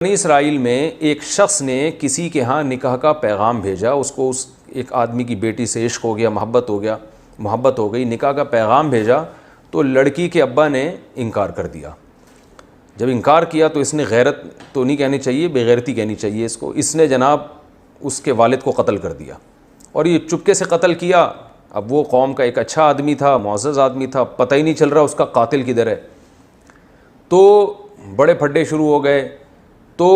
بنی اسرائیل میں ایک شخص نے کسی کے ہاں نکاح کا پیغام بھیجا، اس کو ایک آدمی کی بیٹی سے عشق ہو گیا، محبت ہو گئی، نکاح کا پیغام بھیجا تو لڑکی کے ابا نے انکار کر دیا۔ جب انکار کیا تو اس نے غیرت تو نہیں کہنی چاہیے، بے غیرتی کہنی چاہیے اس نے جناب اس کے والد کو قتل کر دیا، اور یہ چپکے سے قتل کیا۔ اب وہ قوم کا ایک اچھا آدمی تھا، معزز آدمی تھا، پتہ ہی نہیں چل رہا اس کا قاتل کدھر ہے، تو بڑے پھڈے شروع ہو گئے۔ تو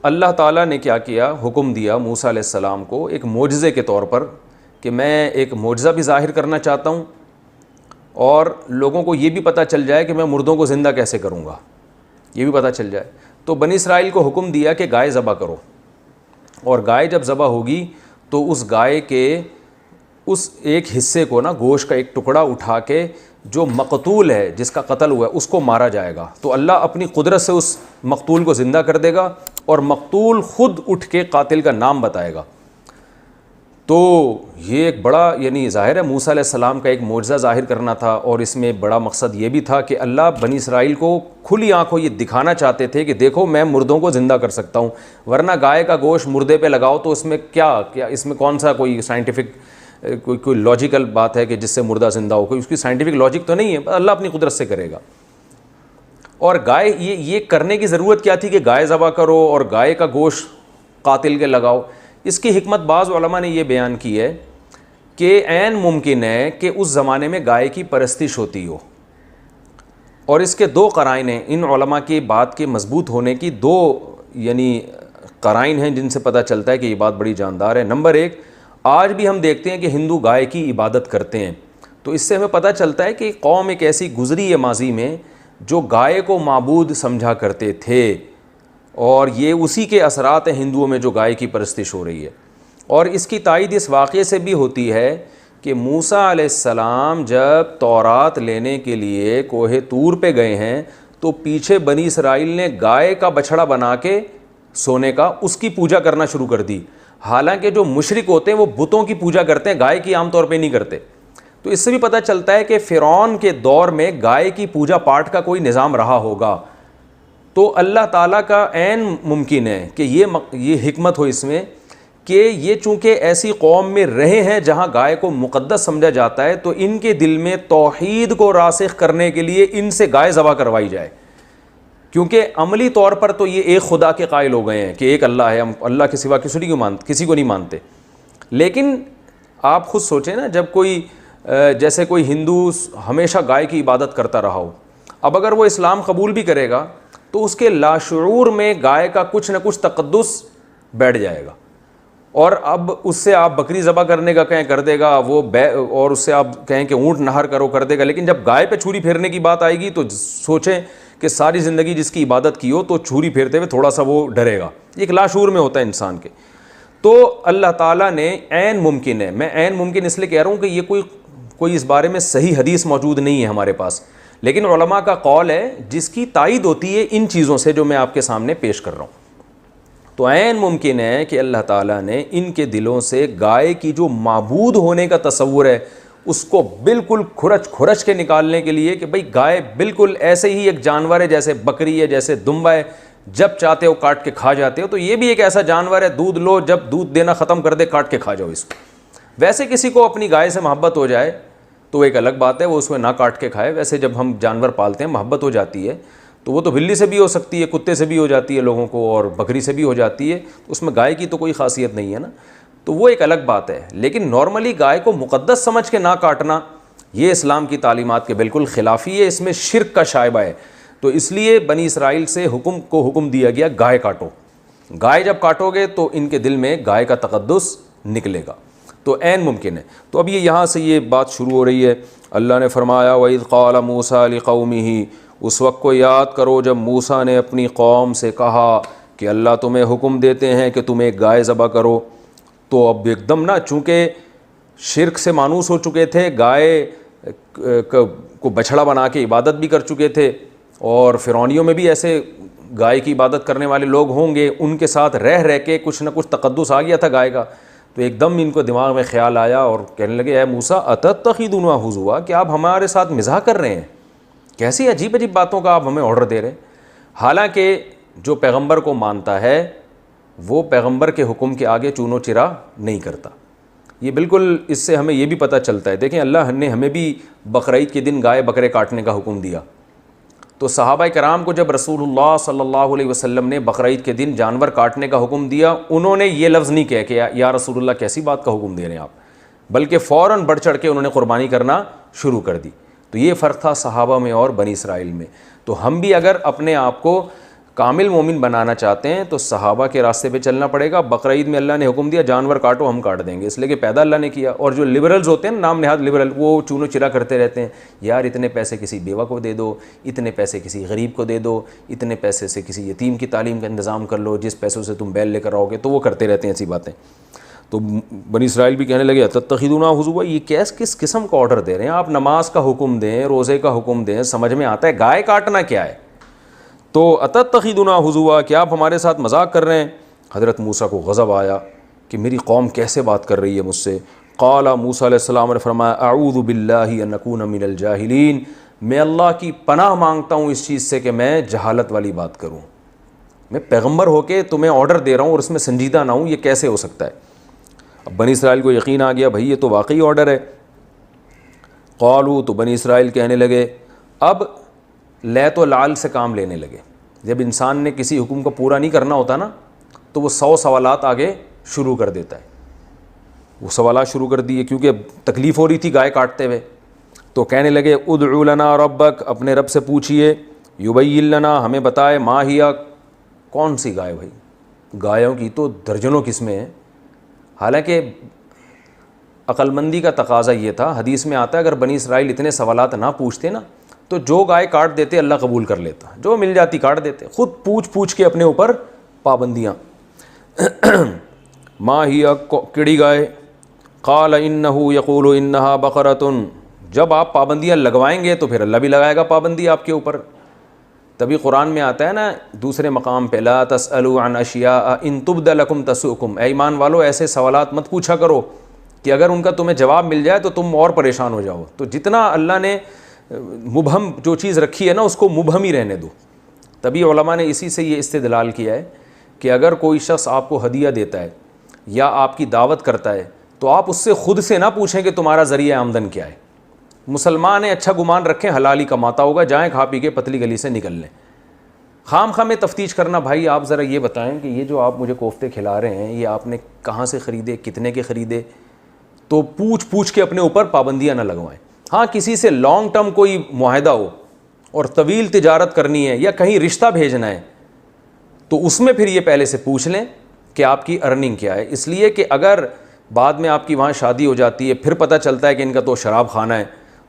اللہ تعالیٰ نے کیا کیا، حکم دیا موسیٰ علیہ السلام کو ایک معجزے کے طور پر کہ میں ایک معجزہ بھی ظاہر کرنا چاہتا ہوں، اور لوگوں کو یہ بھی پتہ چل جائے کہ میں مردوں کو زندہ کیسے کروں گا، یہ بھی پتہ چل جائے۔ تو بنی اسرائیل کو حکم دیا کہ گائے ذبح کرو، اور گائے جب ذبح ہوگی تو اس گائے کے اس ایک حصے کو نا، گوشت کا ایک ٹکڑا اٹھا کے جو مقتول ہے، جس کا قتل ہوا ہے، اس کو مارا جائے گا، تو اللہ اپنی قدرت سے اس مقتول کو زندہ کر دے گا، اور مقتول خود اٹھ کے قاتل کا نام بتائے گا۔ تو یہ ایک بڑا ظاہر ہے موسیٰ علیہ السلام کا ایک معجزہ ظاہر کرنا تھا، اور اس میں بڑا مقصد یہ بھی تھا کہ اللہ بنی اسرائیل کو کھلی آنکھوں یہ دکھانا چاہتے تھے کہ دیکھو میں مردوں کو زندہ کر سکتا ہوں، ورنہ گائے کا گوشت مردے پہ لگاؤ تو اس میں کیا اس میں کون سا کوئی سائنٹیفک کوئی لاجیکل بات ہے کہ جس سے مردہ زندہ ہو، کوئی اس کی سائنٹیفک لاجک تو نہیں ہے، اللہ اپنی قدرت سے کرے گا۔ اور گائے یہ کرنے کی ضرورت کیا تھی کہ گائے ذبح کرو اور گائے کا گوشت قاتل کے لگاؤ؟ اس کی حکمت بعض علماء نے یہ بیان کی ہے کہ عین ممکن ہے کہ اس زمانے میں گائے کی پرستش ہوتی ہو، اور اس کے دو قرائن ہیں، ان علماء کی بات کے مضبوط ہونے کی دو قرائن ہیں جن سے پتہ چلتا ہے کہ یہ بات بڑی جاندار ہے۔ نمبر ایک، آج بھی ہم دیکھتے ہیں کہ ہندو گائے کی عبادت کرتے ہیں، تو اس سے ہمیں پتہ چلتا ہے کہ قوم ایک ایسی گزری ہے ماضی میں جو گائے کو معبود سمجھا کرتے تھے، اور یہ اسی کے اثرات ہیں ہندوؤں میں جو گائے کی پرستش ہو رہی ہے۔ اور اس کی تائید اس واقعے سے بھی ہوتی ہے کہ موسیٰ علیہ السلام جب تورات لینے کے لیے کوہ طور پہ گئے ہیں تو پیچھے بنی اسرائیل نے گائے کا بچھڑا بنا کے سونے کا اس کی پوجا کرنا شروع کر دی، حالانکہ جو مشرک ہوتے ہیں وہ بتوں کی پوجا کرتے ہیں، گائے کی عام طور پہ نہیں کرتے۔ تو اس سے بھی پتہ چلتا ہے کہ فرعون کے دور میں گائے کی پوجا پاٹ کا کوئی نظام رہا ہوگا۔ تو اللہ تعالیٰ کا عین ممکن ہے کہ یہ حکمت ہو اس میں کہ یہ چونکہ ایسی قوم میں رہے ہیں جہاں گائے کو مقدس سمجھا جاتا ہے، تو ان کے دل میں توحید کو راسخ کرنے کے لیے ان سے گائے ذبح کروائی جائے، کیونکہ عملی طور پر تو یہ ایک خدا کے قائل ہو گئے ہیں کہ ایک اللہ ہے، ہم اللہ کے سوا کسی کو نہیں مانتے۔ لیکن آپ خود سوچیں نا، جب جیسے کوئی ہندو ہمیشہ گائے کی عبادت کرتا رہا ہو، اب اگر وہ اسلام قبول بھی کرے گا تو اس کے لاشعور میں گائے کا کچھ نہ کچھ تقدس بیٹھ جائے گا، اور اب اس سے آپ بکری ذبح کرنے کا کہیں کر دے گا، اور اس سے آپ کہیں کہ اونٹ نہر کرو کر دے گا، لیکن جب گائے پہ چھری پھیرنے کی بات آئے گی تو سوچیں کہ ساری زندگی جس کی عبادت کی ہو تو چھری پھیرتے ہوئے تھوڑا سا وہ ڈرے گا، ایک لاشعور میں ہوتا ہے انسان کے۔ تو اللہ تعالیٰ نے عین ممکن ہے، میں عین ممکن اس لیے کہہ رہا ہوں کہ یہ کوئی اس بارے میں صحیح حدیث موجود نہیں ہے ہمارے پاس، لیکن علماء کا قول ہے جس کی تائید ہوتی ہے ان چیزوں سے جو میں آپ کے سامنے پیش کر رہا ہوں۔ تو عین ممکن ہے کہ اللہ تعالیٰ نے ان کے دلوں سے گائے کی جو معبود ہونے کا تصور ہے اس کو بالکل کھرچ کے نکالنے کے لیے کہ بھئی گائے بالکل ایسے ہی ایک جانور ہے جیسے بکری ہے، جیسے دمبا ہے، جب چاہتے ہو کاٹ کے کھا جاتے ہو، تو یہ بھی ایک ایسا جانور ہے، دودھ لو، جب دودھ دینا ختم کر دے کاٹ کے کھا جاؤ اس کو۔ ویسے کسی کو اپنی گائے سے محبت ہو جائے تو ایک الگ بات ہے، وہ اس میں نہ کاٹ کے کھائے۔ ویسے جب ہم جانور پالتے ہیں محبت ہو جاتی ہے تو وہ تو بلی سے بھی ہو سکتی ہے، کتے سے بھی ہو جاتی ہے لوگوں کو، اور بکری سے بھی ہو جاتی ہے، اس میں گائے کی تو کوئی خاصیت نہیں ہے نا، تو وہ ایک الگ بات ہے۔ لیکن نارملی گائے کو مقدس سمجھ کے نہ کاٹنا یہ اسلام کی تعلیمات کے بالکل خلافی ہے، اس میں شرک کا شائبہ ہے۔ تو اس لیے بنی اسرائیل سے حکم دیا گیا گائے کاٹو، گائے جب کاٹو گے تو ان کے دل میں گائے کا تقدس نکلے گا، تو عین ممکن ہے۔ تو اب یہاں سے یہ بات شروع ہو رہی ہے۔ اللہ نے فرمایا وَإِذْ قَالَ مُوسَىٰ لِقَوْمِهِ، اس وقت کو یاد کرو جب موسیٰ نے اپنی قوم سے کہا کہ اللہ تمہیں حکم دیتے ہیں کہ تم ایک گائے ذبح کرو۔ تو اب ایک دم نا، چونکہ شرک سے مانوس ہو چکے تھے، گائے کو بچھڑا بنا کے عبادت بھی کر چکے تھے، اور فرعونیوں میں بھی ایسے گائے کی عبادت کرنے والے لوگ ہوں گے، ان کے ساتھ رہ کے کچھ نہ کچھ تقدس آ گیا تھا گائے کا۔ تو ایک دم ان کو دماغ میں خیال آیا اور کہنے لگے اے موسیٰ اتتخذونہ ہزوا، کہ آپ ہمارے ساتھ مزاح کر رہے ہیں، کیسی عجیب عجیب باتوں کا آپ ہمیں آرڈر دے رہے ہیں۔ حالانکہ جو پیغمبر کو مانتا ہے وہ پیغمبر کے حکم کے آگے چون و چرا نہیں کرتا. یہ بالکل اس سے ہمیں یہ بھی پتہ چلتا ہے. دیکھیں اللہ نے ہمیں بھی بقرعید کے دن گائے بکرے کاٹنے کا حکم دیا, تو صحابہ کرام کو جب رسول اللہ صلی اللہ علیہ وسلم نے بقرعید کے دن جانور کاٹنے کا حکم دیا, انہوں نے یہ لفظ نہیں کہا کہ یا رسول اللہ کیسی بات کا حکم دے رہے ہیں آپ, بلکہ فوراً بڑھ چڑھ کے انہوں نے قربانی کرنا شروع کر دی. تو یہ فرق تھا صحابہ میں اور بنی اسرائیل میں. تو ہم بھی اگر اپنے آپ کو کامل مومن بنانا چاہتے ہیں تو صحابہ کے راستے پہ چلنا پڑے گا. بقرعید میں اللہ نے حکم دیا جانور کاٹو, ہم کاٹ دیں گے, اس لیے کہ پیدا اللہ نے کیا. اور جو لبرلز ہوتے ہیں نام نہاد لبرل, وہ چون و چرا کرتے رہتے ہیں, یار اتنے پیسے کسی بیوہ کو دے دو, اتنے پیسے کسی غریب کو دے دو, اتنے پیسے سے کسی یتیم کی تعلیم کا انتظام کر لو, جس پیسوں سے تم بیل لے کر آؤ گے. تو وہ کرتے رہتے ہیں ایسی باتیں. تو بنی اسرائیل بھی کہنے لگے تتخذون حضوا, یہ کس قسم کا آرڈر دے رہے ہیں آپ؟ نماز کا حکم دیں, روزے کا حکم دیں, سمجھ میں آتا ہے, گائے کاٹنا کیا ہے؟ تو اتتخذون حضوا, کیا آپ ہمارے ساتھ مذاق کر رہے ہیں؟ حضرت موسیٰ کو غضب آیا کہ میری قوم کیسے بات کر رہی ہے مجھ سے. قال موسیٰ علیہ السلام نے فرمایا اعوذ باللہ ان اکون من الجاہلین, میں اللہ کی پناہ مانگتا ہوں اس چیز سے کہ میں جہالت والی بات کروں. میں پیغمبر ہو کے تمہیں آرڈر دے رہا ہوں اور اس میں سنجیدہ نہ ہوں, یہ کیسے ہو سکتا ہے؟ اب بنی اسرائیل کو یقین آ گیا بھائی یہ تو واقعی آرڈر ہے. قالوا, تو بنی اسرائیل کہنے لگے, اب لیت و لعل سے کام لینے لگے. جب انسان نے کسی حکم کو پورا نہیں کرنا ہوتا نا تو وہ 100 سوالات آگے شروع کر دیتا ہے. وہ سوالات شروع کر دیے کیونکہ اب تکلیف ہو رہی تھی گائے کاٹتے ہوئے. تو کہنے لگے ادعو لنا ربک, اپنے رب سے پوچھئے, یبین لنا, ہمیں بتائے, ما ہی, کون سی گائے بھائی؟ گایوں کی تو درجنوں قسمیں ہیں. حالانکہ عقل مندی کا تقاضا یہ تھا, حدیث میں آتا ہے اگر بنی اسرائیل اتنے سوالات نہ پوچھتے نا تو جو گائے کاٹ دیتے اللہ قبول کر لیتا, جو مل جاتی کاٹ دیتے. خود پوچھ کے اپنے اوپر پابندیاں. ما ہی, کیڑی گائے؟ قال انہ یقول انہا بقرۃ, جب آپ پابندیاں لگوائیں گے تو پھر اللہ بھی لگائے گا پابندی آپ کے اوپر. تبھی قرآن میں آتا ہے نا دوسرے مقام پہ, لا تسألوا عن اشیاء ان تبد لکم تسؤکم, اے ایمان والو ایسے سوالات مت پوچھا کرو کہ اگر ان کا تمہیں جواب مل جائے تو تم اور پریشان ہو جاؤ. تو جتنا اللہ نے مبہم جو چیز رکھی ہے نا اس کو مبہم ہی رہنے دو. تبھی علماء نے اسی سے یہ استدلال کیا ہے کہ اگر کوئی شخص آپ کو ہدیہ دیتا ہے یا آپ کی دعوت کرتا ہے تو آپ اس سے خود سے نہ پوچھیں کہ تمہارا ذریعہ آمدن کیا ہے. مسلمان ہیں, اچھا گمان رکھیں, حلال ہی کماتا ہوگا, جائیں کھا پی کے پتلی گلی سے نکل لیں. خام خواہ میں تفتیش کرنا, بھائی آپ ذرا یہ بتائیں کہ یہ جو آپ مجھے کوفتے کھلا رہے ہیں یہ آپ نے کہاں سے خریدے, کتنے کے خریدے؟ تو پوچھ کے اپنے اوپر پابندیاں نہ لگوائیں. ہاں کسی سے لانگ ٹرم کوئی معاہدہ ہو اور طویل تجارت کرنی ہے یا کہیں رشتہ بھیجنا ہے تو اس میں پھر یہ پہلے سے پوچھ لیں کہ آپ کی ارننگ کیا ہے. اس لیے کہ اگر بعد میں آپ کی وہاں شادی ہو جاتی ہے, پھر پتہ چلتا ہے کہ ان کا تو شراب خانہ ہے,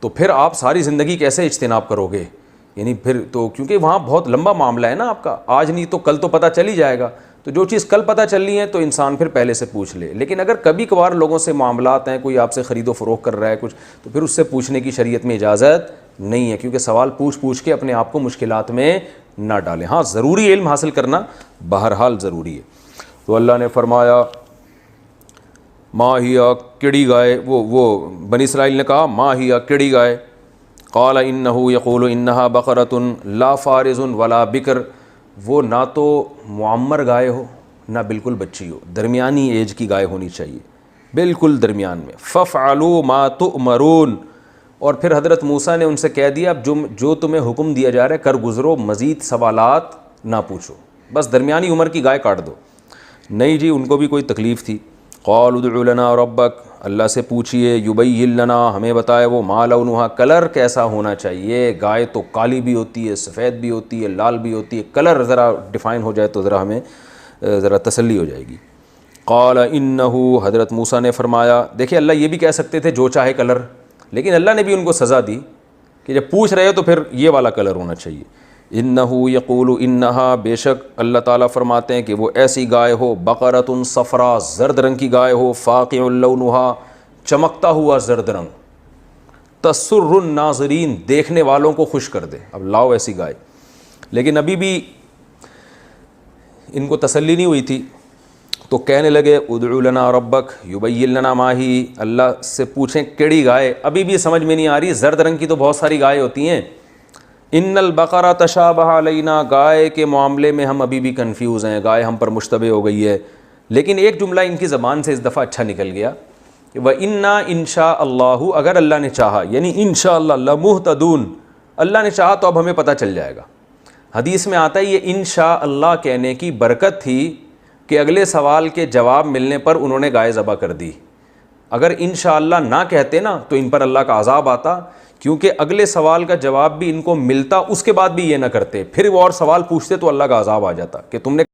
تو پھر آپ ساری زندگی کیسے اجتناب کرو گے؟ یعنی پھر تو کیونکہ وہاں بہت لمبا معاملہ ہے نا آپ کا, آج نہیں تو کل تو پتہ چل ہی جائے گا. تو جو چیز کل پتہ چلنی ہے تو انسان پھر پہلے سے پوچھ لے. لیکن اگر کبھی کبھار لوگوں سے معاملات ہیں, کوئی آپ سے خرید و فروخت کر رہا ہے کچھ, تو پھر اس سے پوچھنے کی شریعت میں اجازت نہیں ہے, کیونکہ سوال پوچھ کے اپنے آپ کو مشکلات میں نہ ڈالیں. ہاں ضروری علم حاصل کرنا بہرحال ضروری ہے. تو اللہ نے فرمایا ما ہی, کیڑی گائے, وہ بنی اسرائیل نے کہا ما ہی, کیڑی گائے. قال انہ یقول انہا بقرۃ لا فارض ولا بکر, وہ نہ تو معمر گائے ہو نہ بالکل بچی ہو, درمیانی ایج کی گائے ہونی چاہیے, بالکل درمیان میں. فافعلوا ما تؤمرون, اور پھر حضرت موسیٰ نے ان سے کہہ دیا اب جو تمہیں حکم دیا جا رہا ہے کر گزرو, مزید سوالات نہ پوچھو, بس درمیانی عمر کی گائے کاٹ دو. نہیں جی, ان کو بھی کوئی تکلیف تھی. قال ادع لنا ربک, اللہ سے پوچھئے, یبین لنا, ہمیں بتائے وہ, ما لونہا, کلر کیسا ہونا چاہیے. گائے تو کالی بھی ہوتی ہے, سفید بھی ہوتی ہے, لال بھی ہوتی ہے, کلر ذرا ڈیفائن ہو جائے تو ذرا ہمیں ذرا تسلی ہو جائے گی. قال انہ, حضرت موسیٰ نے فرمایا, دیکھیں اللہ یہ بھی کہہ سکتے تھے جو چاہے کلر, لیکن اللہ نے بھی ان کو سزا دی کہ جب پوچھ رہے ہو تو پھر یہ والا کلر ہونا چاہیے. انہ یقول انہا, بے شک اللہ تعالیٰ فرماتے ہیں کہ وہ ایسی گائے ہو, بقرۃ صفرا, زرد رنگ کی گائے ہو, فاقع لونہا, چمکتا ہوا زرد رنگ, تسر الناظرین, دیکھنے والوں کو خوش کر دے. اب لاؤ ایسی گائے. لیکن ابھی بھی ان کو تسلی نہیں ہوئی تھی تو کہنے لگے ادعو لنا ربک یبین لنا ما ہی, اللہ سے پوچھیں کیڑی گائے. ابھی بھی سمجھ میں نہیں آ رہی, زرد رنگ کی تو بہت ساری گائے ہوتی ہیں, ان البقرہ تشابہ علینا، گائے کے معاملے میں ہم ابھی بھی کنفیوز ہیں، گائے ہم پر مشتبہ ہو گئی ہے. لیکن ایک جملہ ان کی زبان سے اس دفعہ اچھا نکل گیا، وَإِنَّا إِن شَاءَ اللَّهُ، اگر اللہ نے چاہا، یعنی انشاءاللہ لَمُهْتَدُونَ، اللہ نے چاہا تو اب ہمیں پتہ چل جائے گا. حدیث میں آتا ہے یہ انشاءاللہ کہنے کی برکت تھی کہ اگلے سوال کے جواب ملنے پر انہوں نے گائے ذبح کر دی. اگر انشاءاللہ نہ کہتے نا تو ان پر اللہ کا عذاب آتا، کیونکہ اگلے سوال کا جواب بھی ان کو ملتا، اس کے بعد بھی یہ نہ کرتے، پھر وہ اور سوال پوچھتے تو اللہ کا عذاب آ جاتا کہ تم نے